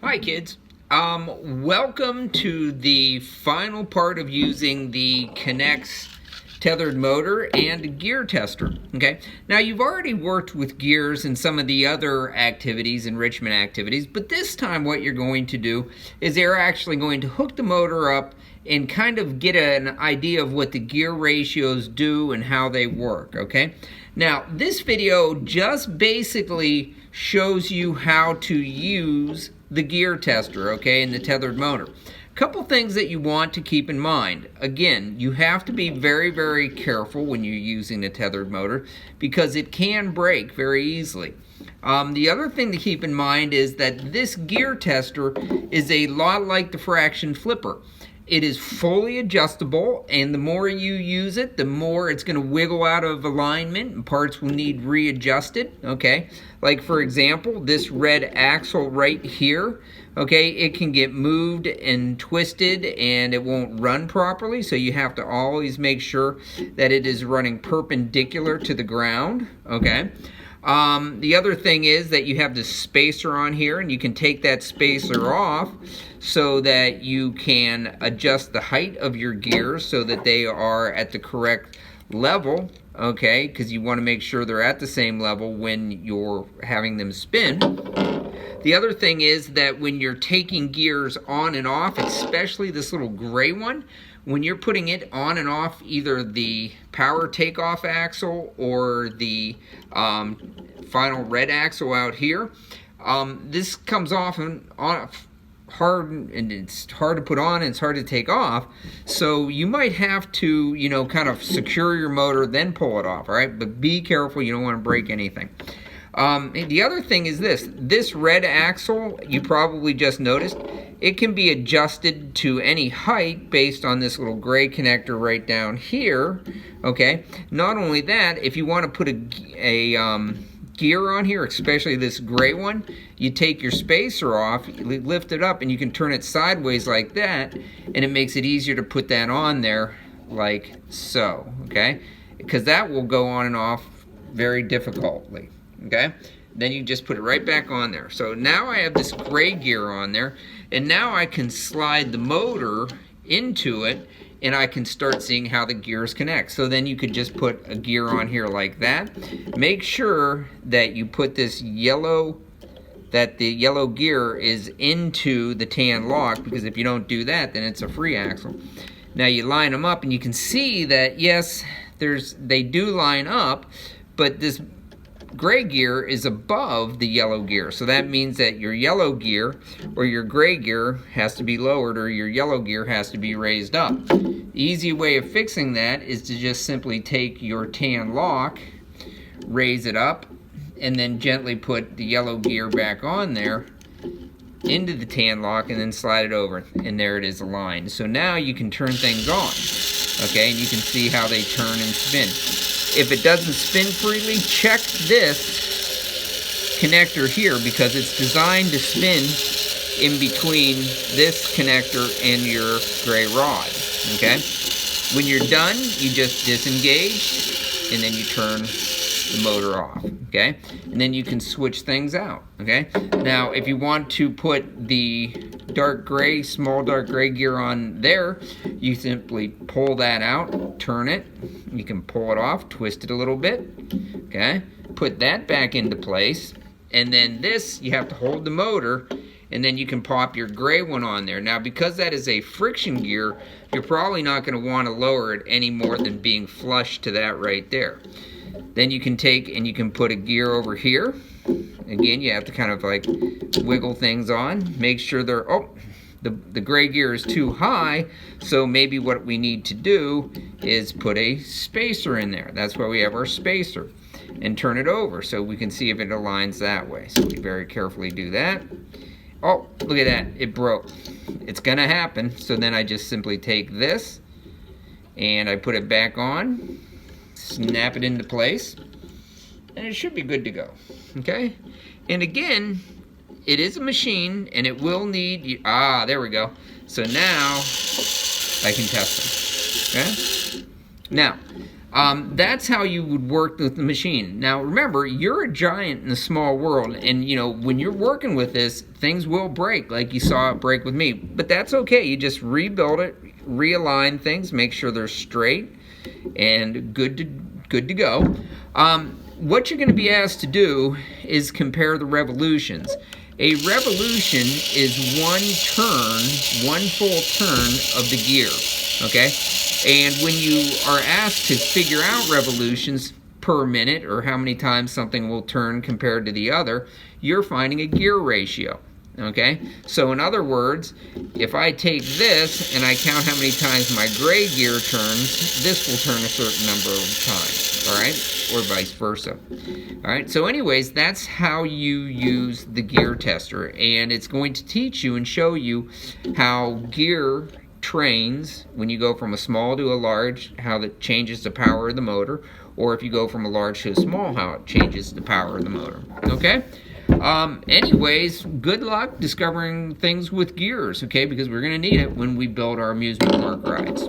Hi kids. Welcome to the final part of using the KNEX tethered motor and gear tester. Okay, now you've already worked with gears in some of the other activities, enrichment activities, but this time what you're going to do is they're actually going to hook the motor up and kind of get an idea of what the gear ratios do and how they work. Okay, now this video just basically shows you how to use the gear tester, okay, and the tethered motor. Couple things that you want to keep in mind. Again, you have to be very, very careful when you're using the tethered motor because it can break very easily. The other thing to keep in mind is that this gear tester is a lot like the fraction flipper. It is fully adjustable, and the more you use it, the more it's going to wiggle out of alignment and parts will need readjusted, okay? Like for example, this red axle right here, okay, it can get moved and twisted and it won't run properly, so you have to always make sure that it is running perpendicular to the ground, okay? The other thing is that you have this spacer on here, and you can take that spacer off so that you can adjust the height of your gears so that they are at the correct level, okay, because you want to make sure they're at the same level when you're having them spin. The other thing is that when you're taking gears on and off, especially this little gray one, when you're putting it on and off either the power takeoff axle or the final red axle out here, this comes off and off hard, and it's hard to put on and it's hard to take off, so you might have to, you know, kind of secure your motor then pull it off. All right, but be careful, you don't want to break anything. The other thing is this red axle, you probably just noticed, it can be adjusted to any height based on this little gray connector right down here, okay? Not only that, if you want to put a gear on here, especially this gray one, you take your spacer off, you lift it up, and you can turn it sideways like that, and it makes it easier to put that on there like so, okay? Because that will go on and off very difficultly. Okay, then you just put it right back on there. So now I have this gray gear on there, and now I can slide the motor into it and I can start seeing how the gears connect. So then you could just put a gear on here like that. Make sure that you put this yellow, that the yellow gear is into the tan lock, because if you don't do that, then it's a free axle. Now you line them up and you can see that yes, they do line up, but this gray gear is above the yellow gear, so that means that your yellow gear or your gray gear has to be lowered, or your yellow gear has to be raised up. The easy way of fixing that is to just simply take your tan lock, raise it up, and then gently put the yellow gear back on there into the tan lock and then slide it over, and there it is aligned. So now you can turn things on, okay, and you can see how they turn and spin. If it doesn't spin freely, check this connector here, because it's designed to spin in between this connector and your gray rod, okay? When you're done, you just disengage and then you turn the motor off, okay? And then you can switch things out, okay? Now, if you want to put the dark gray, small dark gray gear on there, you simply pull that out, turn it, you can pull it off, twist it a little bit, okay? Put that back into place, and then this, you have to hold the motor, and then you can pop your gray one on there. Now, because that is a friction gear, you're probably not going to want to lower it any more than being flush to that right there. Then you can take and you can put a gear over here. Again, you have to kind of like wiggle things on. Make sure they're, oh, the gray gear is too high, so maybe what we need to do is put a spacer in there. That's why we have our spacer. And turn it over so we can see if it aligns that way. So we very carefully do that. Oh, look at that, it broke. It's gonna happen, so then I just simply take this and I put it back on, snap it into place, and it should be good to go, okay? And again, it is a machine and it will need, there we go. So now I can test them, okay? Now, That's how you would work with the machine. Now remember, you're a giant in a small world, and when you're working with this, things will break, like you saw it break with me. But that's okay. You just rebuild it, realign things, make sure they're straight and good to go. What you're going to be asked to do is compare the revolutions. A revolution is one full turn of the gear, okay? And when you are asked to figure out revolutions per minute, or how many times something will turn compared to the other, you're finding a gear ratio, okay? So in other words, if I take this and I count how many times my gray gear turns, this will turn a certain number of times, all right? Or vice versa. All right, so anyways, that's how you use the gear tester, and it's going to teach you and show you how gear trains when you go from a small to a large, how that changes the power of the motor, or if you go from a large to a small, how it changes the power of the motor. Okay? Anyways, good luck discovering things with gears, okay? Because we're going to need it when we build our amusement park rides.